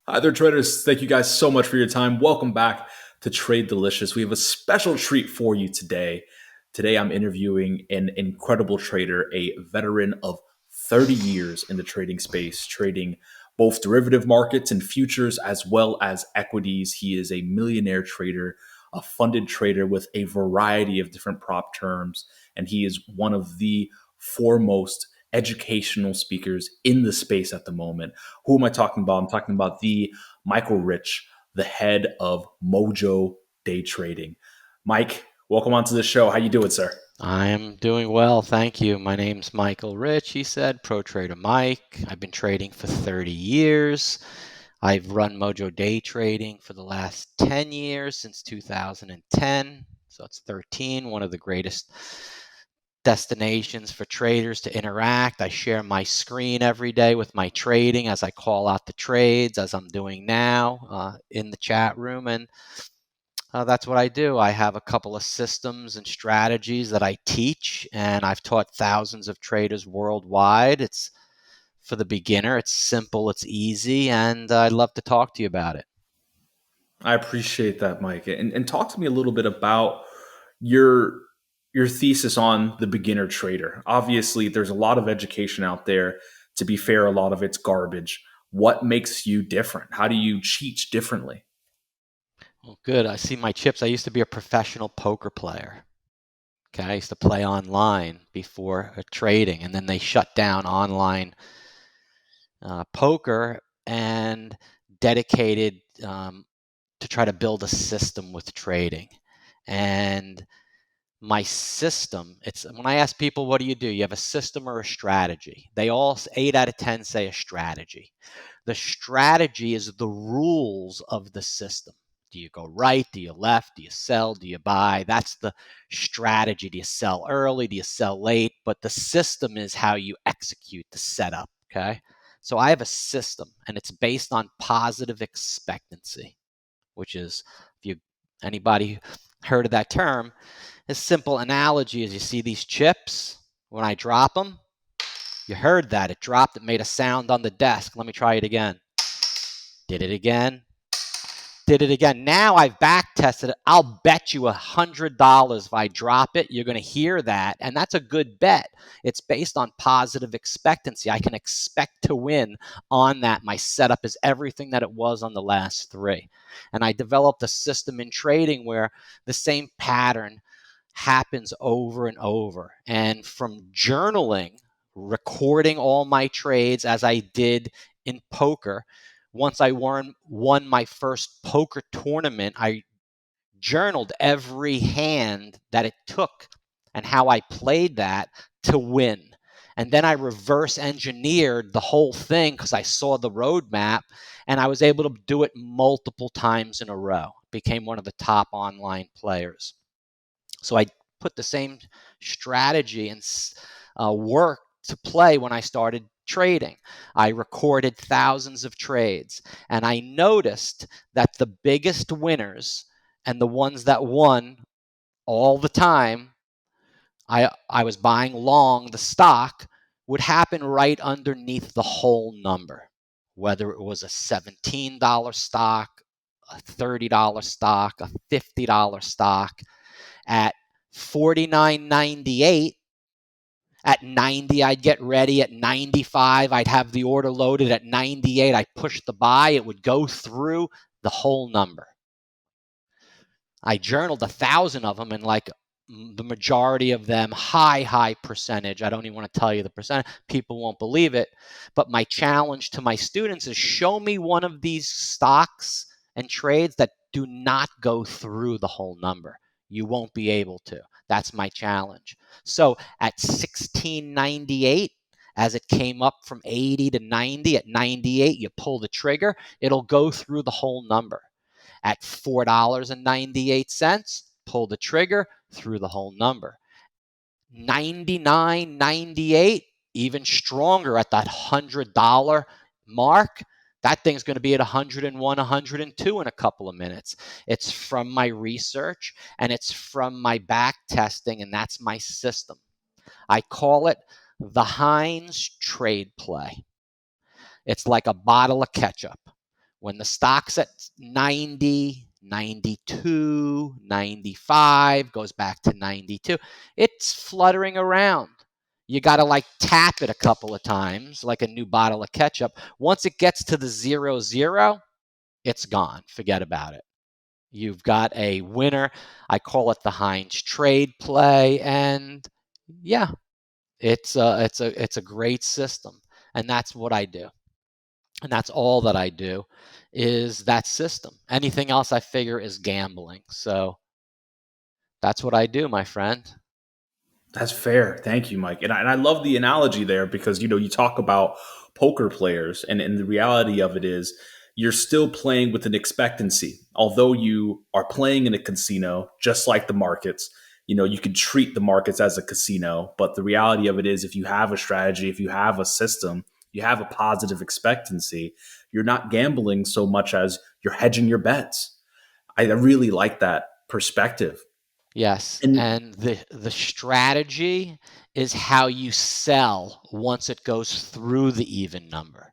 Hi there, traders. Thank you guys so much for your time. Welcome back to Trade Delicious. We have a special treat for you today. Today, I'm interviewing an incredible trader, a veteran of 30 years in the trading space, trading both derivative markets and futures as well as equities. He is a millionaire trader, a funded trader with a variety of different prop terms, and he is one of the foremost educational speakers in the space at the moment. Who am I talking about? I'm talking about the Michael Rich, the head of Mojo Day Trading. Mike, welcome onto the show. How you doing, sir? I am doing well, thank you. My name's Michael Rich, he said, Pro Trader Mike. I've been trading for 30 years. I've run Mojo Day Trading for the last 10 years, since 2010. So it's 13, one of the greatest destinations for traders to interact. I share my screen every day with my trading as I call out the trades, as I'm doing now in the chat room. And that's what I do. I have a couple of systems and strategies that I teach, and I've taught thousands of traders worldwide. It's for the beginner. It's simple, it's easy, and I'd love to talk to you about it. I appreciate that, Mike. And talk to me a little bit about your your thesis on the beginner trader. Obviously, there's a lot of education out there. To be fair, a lot of it's garbage. What makes you different? How do you cheat differently? Well, good. I see my chips. I used to be a professional poker player. Okay, I used to play online before trading, and then they shut down online poker and dedicated to try to build a system with trading. And my system, it's when I ask people, what do? You have a system or a strategy? They all, 8 out of 10 say a strategy. The strategy is the rules of the system. Do you go right? Do you left? Do you sell? Do you buy? That's the strategy. Do you sell early? Do you sell late? But the system is how you execute the setup. Okay. So I have a system, and it's based on positive expectancy, which is, if you anybody heard of that term, a simple analogy is, you see these chips, when I drop them, you heard that. It dropped, it made a sound on the desk. Let me try it again. Did it again. Did it again. Now I've back tested it. I'll bet you $100 if I drop it, you're going to hear that. And that's a good bet. It's based on positive expectancy. I can expect to win on that. My setup is everything that it was on the last three. And I developed a system in trading where the same pattern happens over and over. And from journaling, recording all my trades as I did in poker, once I won my first poker tournament, I journaled every hand that it took and how I played that to win. And then I reverse engineered the whole thing because I saw the roadmap, and I was able to do it multiple times in a row. Became one of the top online players. So I put the same strategy and work to play when I started trading. I recorded thousands of trades, and I noticed that the biggest winners and the ones that won all the time, I was buying long the stock, would happen right underneath the whole number, whether it was a $17 stock, a $30 stock, a $50 stock. At 49.98, at 90, I'd get ready. At 95, I'd have the order loaded. At 98, I push the buy. It would go through the whole number. I journaled 1,000 of them, and like the majority of them, high percentage. I don't even want to tell you the percent. People won't believe it. But my challenge to my students is, show me one of these stocks and trades that do not go through the whole number. You won't be able to. That's my challenge. So at 16.98, as it came up from 80 to 90, at 98, you pull the trigger, it'll go through the whole number. At $4.98, pull the trigger, through the whole number. 99.98, even stronger at that $100 mark. That thing's going to be at 101, 102 in a couple of minutes. It's from my research, and it's from my back testing, and that's my system. I call it the Heinz trade play. It's like a bottle of ketchup. When the stock's at 90, 92, 95, goes back to 92, it's fluttering around. You got to like tap it a couple of times, like a new bottle of ketchup. Once it gets to the 0, it's gone. Forget about it. You've got a winner. I call it the Heinz trade play, and yeah, it's a great system, and that's what I do, and that's all that I do is that system. Anything else I figure is gambling. So that's what I do, my friend. That's fair. Thank you, Mike. And I love the analogy there because, you talk about poker players, and the reality of it is you're still playing with an expectancy. Although you are playing in a casino, just like the markets, you can treat the markets as a casino. But the reality of it is if you have a strategy, if you have a system, you have a positive expectancy, you're not gambling so much as you're hedging your bets. I really like that perspective. Yes, And and the strategy is how you sell once it goes through the even number,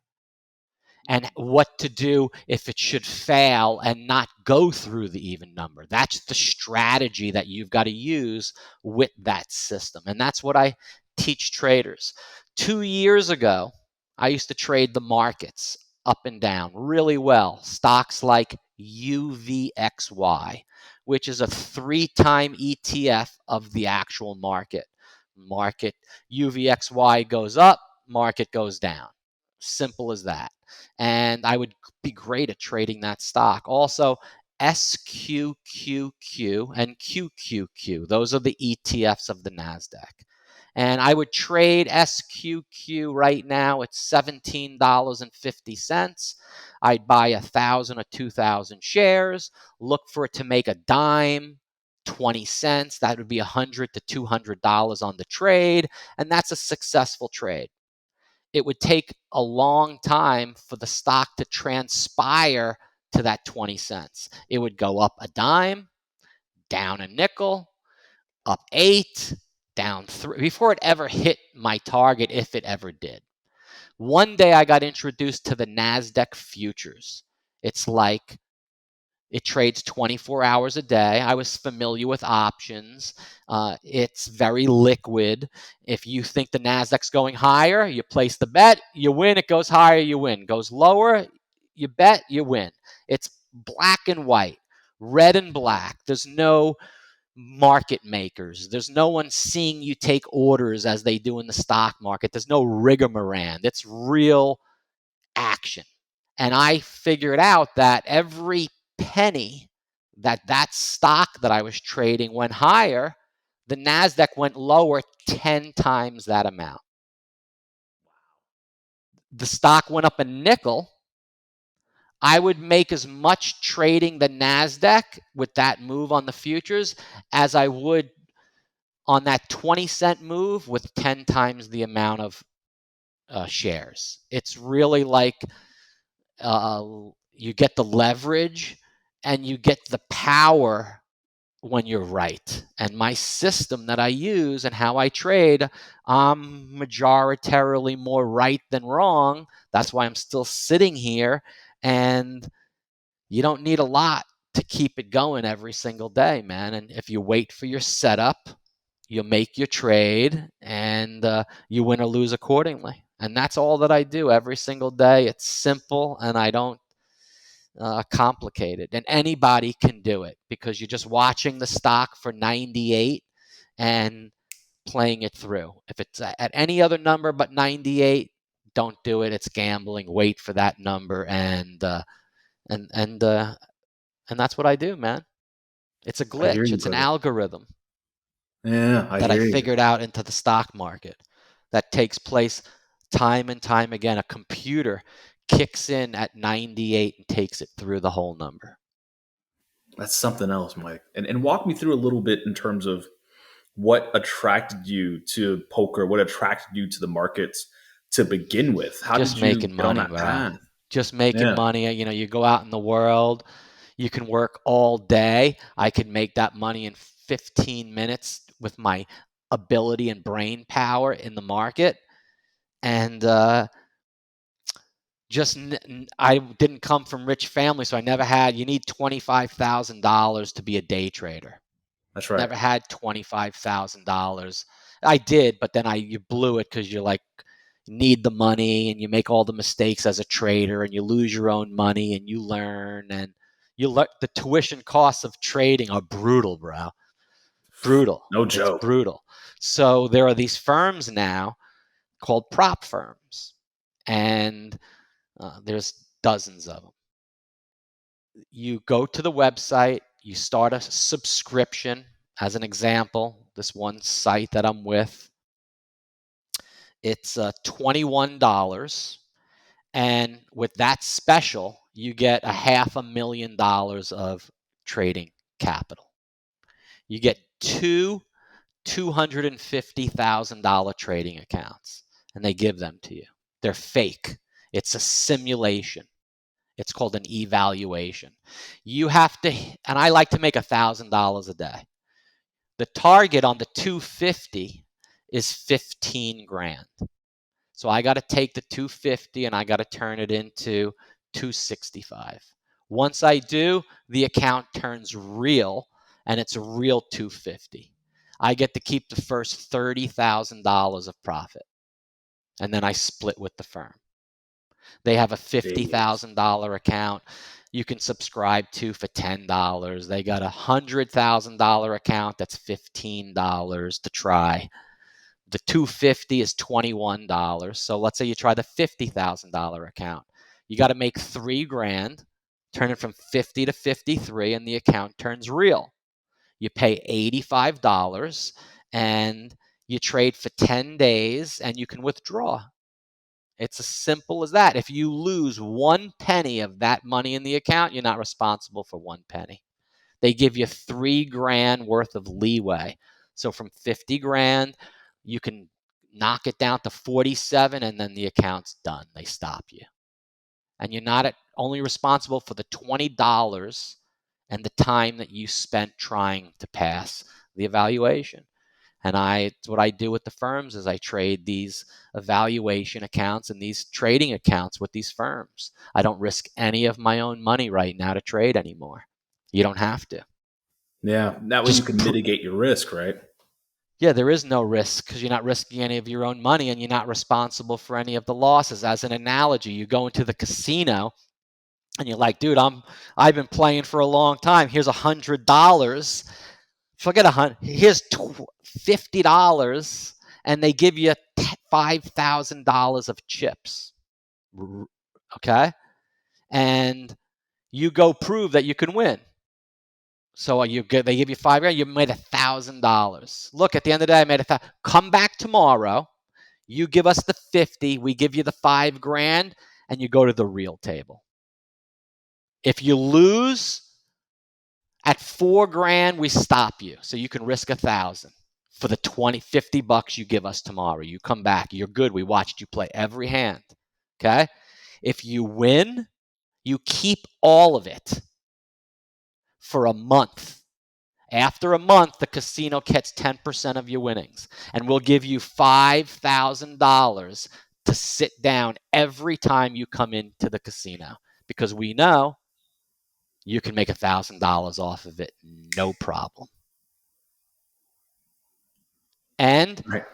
and what to do if it should fail and not go through the even number. That's the strategy that you've got to use with that system. And that's what I teach traders. 2 years ago, I used to trade the markets up and down really well. Stocks like UVXY, which is a 3-time ETF of the actual market. Market UVXY goes up, market goes down. Simple as that. And I would be great at trading that stock. Also, SQQQ and QQQ. Those are the ETFs of the NASDAQ. And I would trade SQQ right now at $17.50. I'd buy 1,000 or 2,000 shares, look for it to make a dime, 20 cents. That would be $100 to $200 on the trade. And that's a successful trade. It would take a long time for the stock to transpire to that 20 cents. It would go up a dime, down a nickel, up 8, down 3, before it ever hit my target, if it ever did. One day I got introduced to the NASDAQ futures. It's like it trades 24 hours a day. I was familiar with options. It's very liquid. If you think the Nasdaq's going higher, you place the bet, you win. It goes higher, you win. Goes lower, you bet, you win. It's black and white, red and black. There's no market makers. There's no one seeing you take orders as they do in the stock market. There's no rigmarole. It's real action. And I figured out that every penny that stock that I was trading went higher, the NASDAQ went lower 10 times that amount. The stock went up a nickel. I would make as much trading the NASDAQ with that move on the futures as I would on that 20-cent move with 10 times the amount of shares. It's really like you get the leverage and you get the power when you're right. And my system that I use and how I trade, I'm majoritarily more right than wrong. That's why I'm still sitting here. And you don't need a lot to keep it going every single day, man. And if you wait for your setup, you make your trade, and you win or lose accordingly. And that's all that I do every single day. It's simple, and I don't complicate it. And anybody can do it because you're just watching the stock for 98 and playing it through. If it's at any other number but 98, don't do it. It's gambling. Wait for that number, and that's what I do, man. It's a I hear glitch. you, It's an brother. algorithm Yeah, I that I hear you. figured out into the stock market that takes place time and time again. A computer kicks in at 98 and takes it through the whole number. That's something else, Mike. And walk me through a little bit in terms of what attracted you to poker, what attracted you to the markets to begin with. How Just did you making get on money, that bro. path? Just making Yeah, money. You go out in the world, you can work all day. I could make that money in 15 minutes with my ability and brain power in the market. And I didn't come from rich family, so I never had. You need $25,000 to be a day trader. That's right. Never had $25,000. I did, but then you blew it because you like need the money and you make all the mistakes as a trader and you lose your own money and you learn the tuition costs of trading are brutal, bro. Brutal. No It's joke. brutal. So there are these firms now called prop firms, and there's dozens of them. You go to the website, you start a subscription. As an example, this one site that I'm with, it's $21. And with that special, you get $500,000 of trading capital. You get two $250,000 trading accounts, and they give them to you. They're fake. It's a simulation. It's called an evaluation. You have to, and I like to make $1,000 a day. The target on the 250 is 15 grand. So I got to take the 250 and I got to turn it into 265. Once I do, the account turns real and it's a real 250. I get to keep the first $30,000 of profit, and then I split with the firm. They have a Jeez. $50,000 account you can subscribe to for $10. They got a $100,000 account that's $15 to try. The 250 is $21. So let's say you try the $50,000 account. You got to make 3 grand, turn it from 50 to 53, and the account turns real. You pay $85 and you trade for 10 days and you can withdraw. It's as simple as that. If you lose 1 penny of that money in the account, you're not responsible for 1 penny. They give you 3 grand worth of leeway. So from 50 grand, you can knock it down to 47 and then the account's done. They stop you. And you're not only responsible for the $20 and the time that you spent trying to pass the evaluation. And what I do with the firms is I trade these evaluation accounts and these trading accounts with these firms. I don't risk any of my own money right now to trade anymore. You don't have to. Yeah. That way you Just can mitigate your risk, right? Yeah, there is no risk because you're not risking any of your own money and you're not responsible for any of the losses. As an analogy, you go into the casino and you're like, dude, I've been playing for a long time. Here's $100. Forget 100. Here's $50, and they give you $5,000 of chips. Okay, and you go prove that you can win. So they give you 5 grand. You made $1,000. Look, at the end of the day, I made $1,000. Come back tomorrow. You give us the 50. We give you the 5 grand, and you go to the real table. If you lose at 4 grand, we stop you. So you can risk 1,000 for the 20, $50 you give us tomorrow. You come back. You're good. We watched you play every hand. Okay. If you win, you keep all of it for a month. After a month, the casino gets 10% of your winnings, and we'll give you $5,000 to sit down every time you come into the casino because we know you can make $1,000 off of it, no problem. And Right.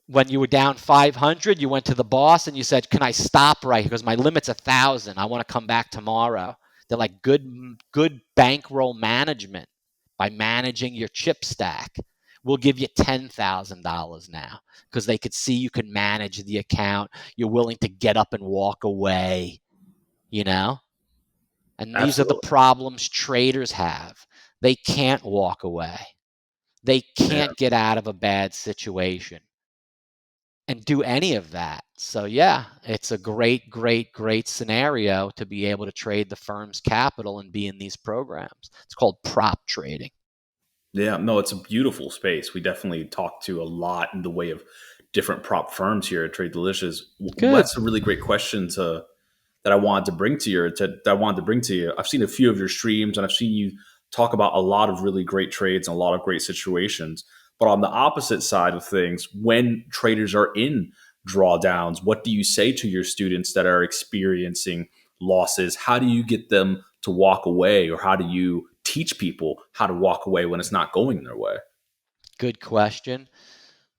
when you were down 500, you went to the boss and you said, "Can I stop right here? Because my limit's 1,000. I want to come back tomorrow." They're like, good bankroll management by managing your chip stack. We'll give you $10,000 now because they could see you can manage the account. You're willing to get up and walk away, you know? And these are the Absolutely. problems traders have. They can't walk away. They Yeah. can't get out of a bad situation and do any of that. So yeah, it's a great scenario to be able to trade the firm's capital and be in these programs. It's called prop trading. Yeah, no, it's a beautiful space. We definitely talk to a lot in the way of different prop firms here at Trade Delicious. Good. What's a really great question to that I wanted to bring to you? That I wanted to bring to you. I've seen a few of your streams, and I've seen you talk about a lot of really great trades and a lot of great situations. But on the opposite side of things, when traders are in drawdowns? What do you say to your students that are experiencing losses? How do you get them to walk away, or how do you teach people how to walk away when it's not going their way? Good question.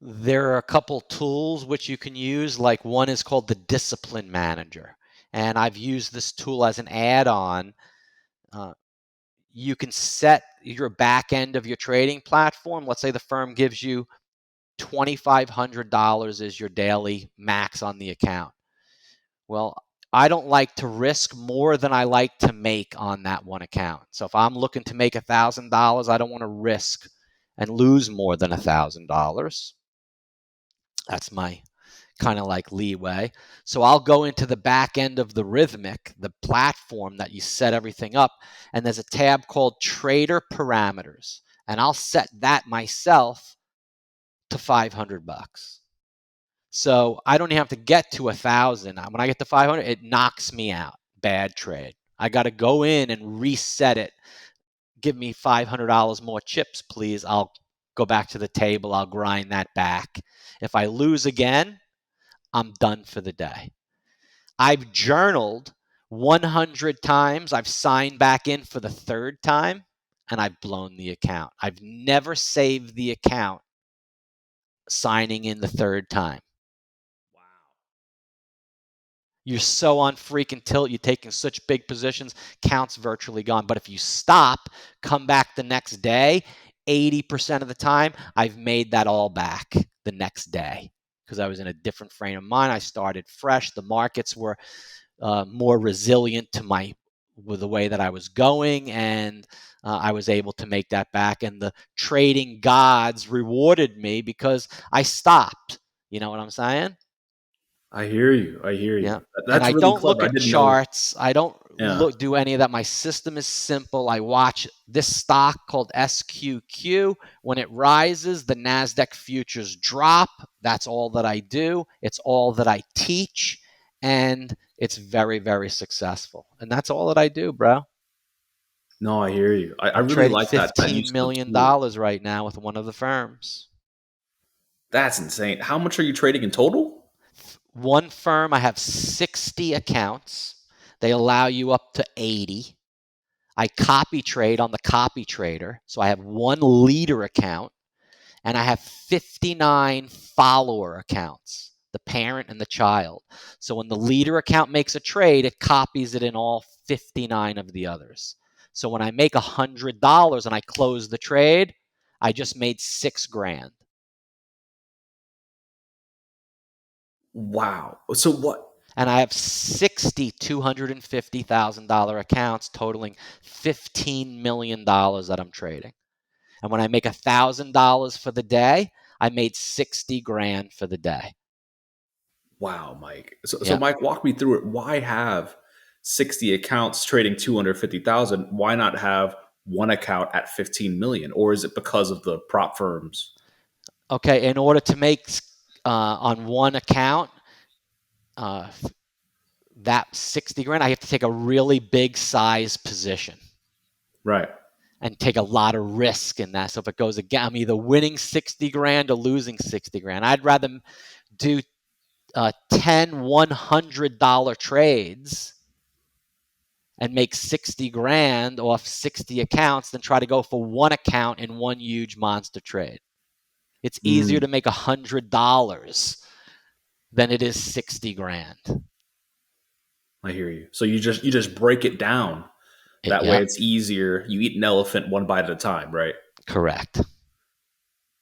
There are a couple tools which you can use. Like one is called the Discipline Manager, and I've used this tool as an add-on. You can set your back end of your trading platform. Let's say the firm gives you $2,500 is your daily max on the account. Well, I don't like to risk more than I like to make on that one account. So if I'm looking to make $1,000, I don't want to risk and lose more than $1,000. That's my kind of like leeway. So I'll go into the back end of the Rhythmic, the platform that you set everything up, and there's a tab called Trader Parameters, and I'll set that myself to $500. So I don't even have to get to 1,000. When I get to 500, it knocks me out. Bad trade. I got to go in and reset it. Give me $500 more chips, please. I'll go back to the table. I'll grind that back. If I lose again, I'm done for the day. I've journaled 100 times. I've signed back in for the third time, and I've blown the account. I've never saved the account signing in the third time. You're so on freaking tilt. You're taking such big positions. Count's virtually gone. But if you stop, come back the next day, 80% of the time, I've made that all back the next day because I was in a different frame of mind. I started fresh. The markets were more resilient to with the way that I was going, and I was able to make that back. And the trading gods rewarded me because I stopped. You know what I'm saying? I hear you. I hear Yeah. you. And That's I really don't look clever. I at didn't know. charts. I don't Yeah. do any of that. My system is simple. I watch this stock called SQQ. When it rises, the NASDAQ futures drop. That's all that I do. It's all that I teach. And it's very, very successful. And that's all that I do, bro. No, I hear you. I I'm really trading like that $15 use of the million tool. right now with one of the firms. That's insane. How much are you trading in total? One firm, I have 60 accounts. They allow you up to 80. I copy trade on the copy trader. So I have one leader account and I have 59 follower accounts, the parent and the child. So when the leader account makes a trade, it copies it in all 59 of the others. So when I make $100 and I close the trade, I just made $6,000. Wow. So what? And I have 60 $250,000 accounts totaling $15 million that I'm trading. And when I make $1,000 for the day, I made 60 grand for the day. Wow, Mike. So Yeah. Mike, walk me through it. Why have 60 accounts trading 250,000? Why not have one account at 15 million? Or is it because of the prop firms? Okay. In order to make on one account uh, that 60 grand, I have to take a really big size position Right. and take a lot of risk in that. So if it goes again, I'm either winning 60 grand or losing 60 grand. I'd rather do 10 $100 trades and make 60 grand off 60 accounts than try to go for one account in one huge monster trade. It's easier Mm, to make $100 than it is 60 grand. I hear you. So you just break it down. That way Yep, it's easier. You eat an elephant one bite at a time, right? correct.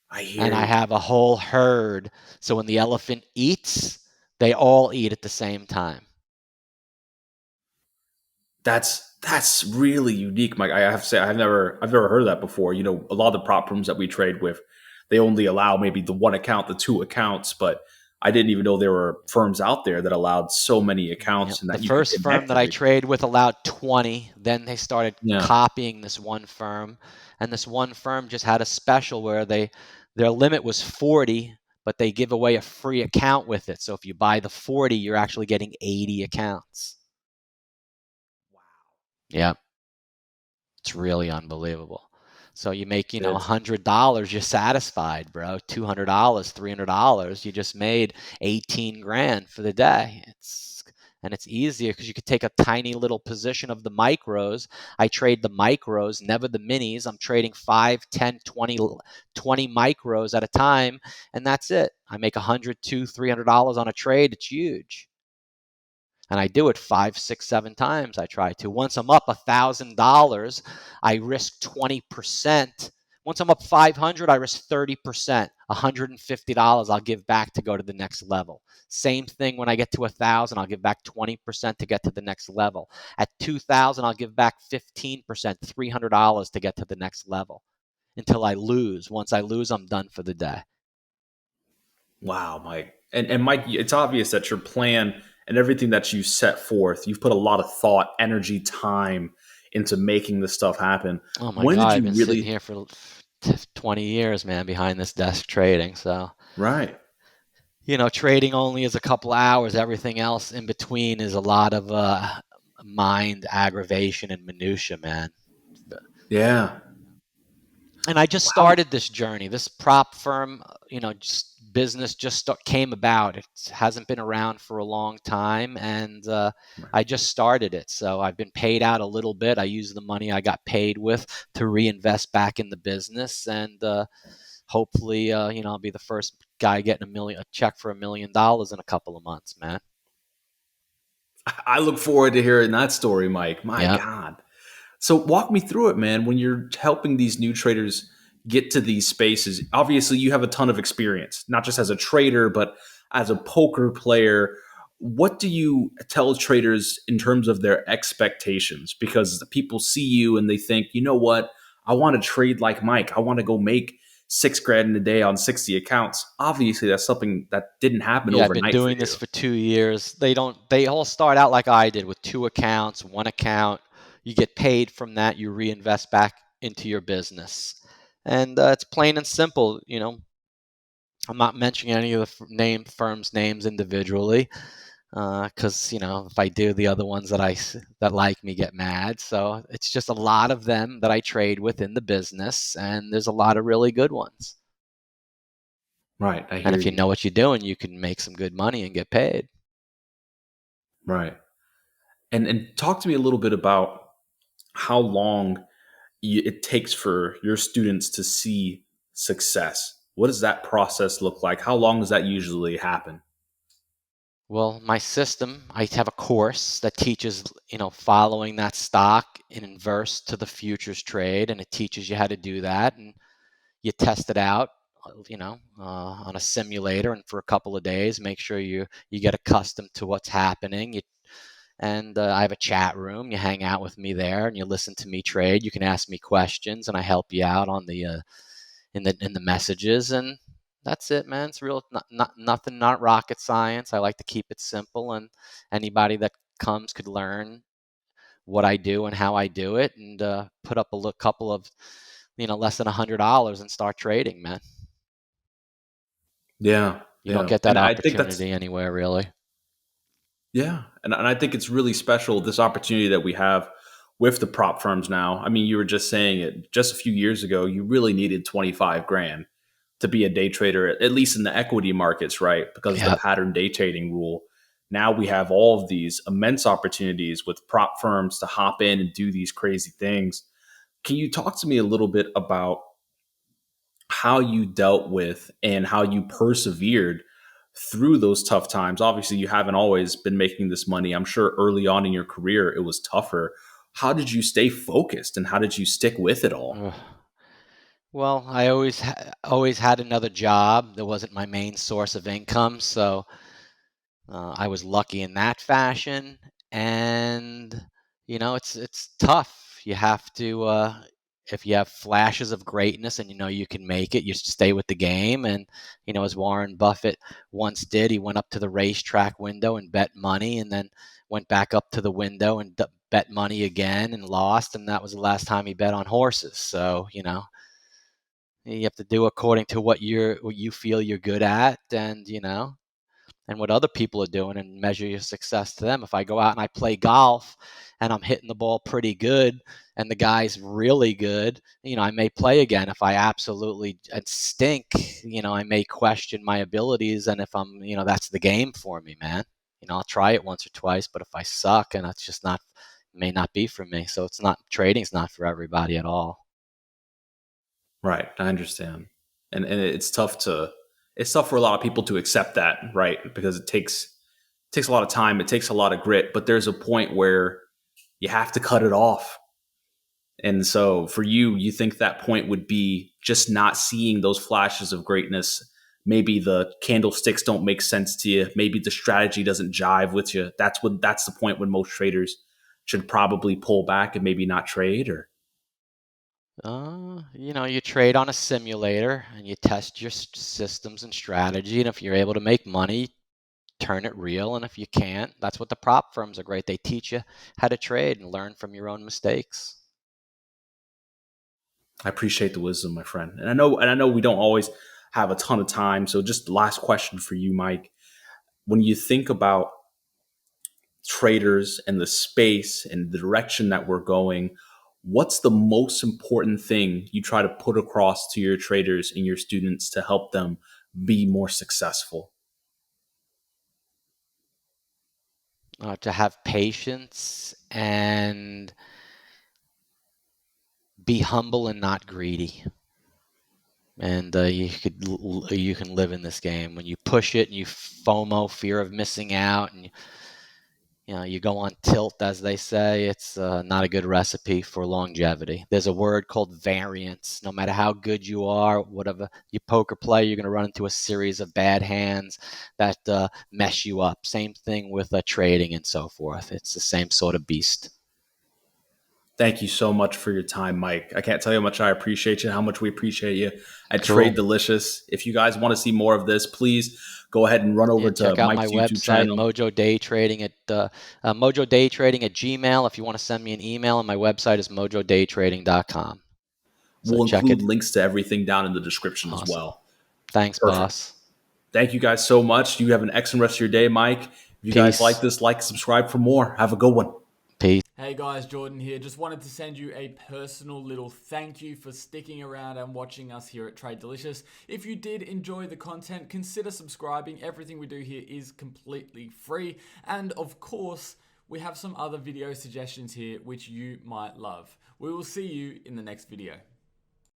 I And hear I you. have a whole herd. So when the elephant eats, they all eat at the same time. That's really unique, Mike. I have to say I've never heard of that before. A lot of the prop firms that we trade with, they only allow maybe the one account, the two accounts, but I didn't even know there were firms out there that allowed so many Yep. accounts and The that you could first firm connect that I everything. trade with allowed 20. Then they started Yeah. copying this one firm, and this one firm just had a special where their limit was 40, but they give away a free account with it. So if you buy the 40, you're actually getting 80 accounts. Yeah, it's really unbelievable. So you make, It's $100, you're satisfied, bro. $200, $300, you just made 18 grand for the day. It's easier because you could take a tiny little position of the micros. I trade the micros, never the minis. I'm trading 5, 10, 20 micros at a time, and that's it. I make 100, $200, $300 on a trade. It's huge. And I do it 5, 6, 7 times. I try to. Once I'm up $1,000, I risk 20%. Once I'm up 500, I risk 30%. $150 I'll give back to go to the next level. Same thing when I get to 1,000, I'll give back 20% to get to the next level. At 2,000, I'll give back 15%, $300 to get to the next level until I lose. Once I lose, I'm done for the day. wow, Mike. And Mike, it's obvious that your plan and everything that you set forth, you've put a lot of thought, energy, time into making this stuff happen. Oh my When God, did I've you been sitting really? here for 20 years, man, behind this desk trading. So, Right. trading only is a couple hours. Everything else in between is a lot of mind aggravation and minutia, man. Yeah. And I just How? started this journey. This prop firm, just business just came about. It hasn't been around for a long time, and I just started it. So I've been paid out a little bit. I use the money I got paid with to reinvest back in the business, and hopefully, I'll be the first guy getting a check for $1 million in a couple of months, man. I look forward to hearing that story, Mike. My Yeah. God. So walk me through it, man. When you're helping these new traders get to these spaces, obviously you have a ton of experience, not just as a trader, but as a poker player. What do you tell traders in terms of their expectations? Because people see you and they think, you know what? I want to trade like Mike. I want to go make 6 grand in a day on 60 accounts. Obviously, that's something that didn't happen Yeah, I've been overnight for doing this you. for 2 years. They all start out like I did with two accounts, one account. You get paid from that, you reinvest back into your business. And it's plain and simple. I'm not mentioning any of the firms' names individually because if I do, the other ones that like me get mad. So it's just a lot of them that I trade with in the business, and there's a lot of really good ones. Right. I And hear if you you. know what you're doing, you can make some good money and get paid. Right. And talk to me a little bit about how long it takes for your students to see success. What does that process look like? How long does that usually happen? Well, my system, I have a course that teaches, following that stock in inverse to the futures trade, and it teaches you how to do that, and you test it out, on a simulator, and for a couple of days, make sure you get accustomed to what's happening. And I have a chat room. You hang out with me there, and you listen to me trade. You can ask me questions, and I help you out on the in the messages, and that's it, man. It's real, not nothing, not rocket science. I like to keep it simple, and anybody that comes could learn what I do and how I do it, and put up a couple of less than $100 and start trading, man. Yeah, You don't yeah. get that And I think that's, opportunity anywhere, really. yeah. And I think it's really special, this opportunity that we have with the prop firms now. I mean, you were just saying it just a few years ago, you really needed 25 grand to be a day trader, at least in the equity markets, right? Because of the Yeah. pattern day trading rule. Now we have all of these immense opportunities with prop firms to hop in and do these crazy things. Can you talk to me a little bit about how you dealt with and how you persevered through those tough times? Obviously, you haven't always been making this money. I'm sure early on in your career it was tougher. How did you stay focused and how did you stick with it all? Ugh. Well, I always had another job that wasn't my main source of income, so I was lucky in that fashion, and it's tough. You have to, if you have flashes of greatness and you can make it, you stay with the game. And as Warren Buffett once did, he went up to the racetrack window and bet money, and then went back up to the window and bet money again and lost, and that was the last time he bet on horses. So you have to do according to what you feel you're good at, and and what other people are doing and measure your success to them. If I go out and I play golf and I'm hitting the ball pretty good and the guy's really good, I may play again. If I absolutely stink, I may question my abilities. And if I'm, that's the game for me, man. I'll try it once or twice, but if I suck and it's just not, may not be for me. So trading's not for everybody at all. Right. I understand. And it's tough for a lot of people to accept that, right? Because it takes a lot of time, it takes a lot of grit, but there's a point where you have to cut it off. And so for you, you think that point would be just not seeing those flashes of greatness. Maybe the candlesticks don't make sense to you. Maybe the strategy doesn't jive with you. That's the point when most traders should probably pull back and maybe not trade. Or You trade on a simulator and you test your systems and strategy. And if you're able to make money, turn it real. And if you can't, that's what the prop firms are great. They teach you how to trade and learn from your own mistakes. I appreciate the wisdom, my friend. And I know we don't always have a ton of time. So just the last question for you, Mike. When you think about traders and the space and the direction that we're going, what's the most important thing you try to put across to your traders and your students to help them be more successful? To have patience and be humble and not greedy. And you can live in this game when you push it and you FOMO, fear of missing out, and you go on tilt, as they say. It's not a good recipe for longevity. There's a word called variance. No matter how good you are, whatever you poker play, you're going to run into a series of bad hands that mess you up. Same thing with trading and so forth. It's the same sort of beast. Thank you so much for your time, Mike. I can't tell you how much I appreciate you, how much we appreciate you at Trade Cool. Delicious. If you guys want to see more of this, please go ahead and run Yeah, over to check out my Mike's YouTube website, channel. Mojo Day Trading Mojo Day Trading at Gmail. If you want to send me an email, and my website is mojodaytrading.com. So We'll check include it. links to everything down in the description as Awesome. well. Thanks, Perfect. boss. Thank you guys so much. You have an excellent rest of your day, Mike. If you guys like Peace. this, like, subscribe for more. Have a good one. Peace. Hey guys, Jordan here. Just wanted to send you a personal little thank you for sticking around and watching us here at Trade Delicious. If you did enjoy the content, consider subscribing. Everything we do here is completely free. And of course, we have some other video suggestions here which you might love. We will see you in the next video.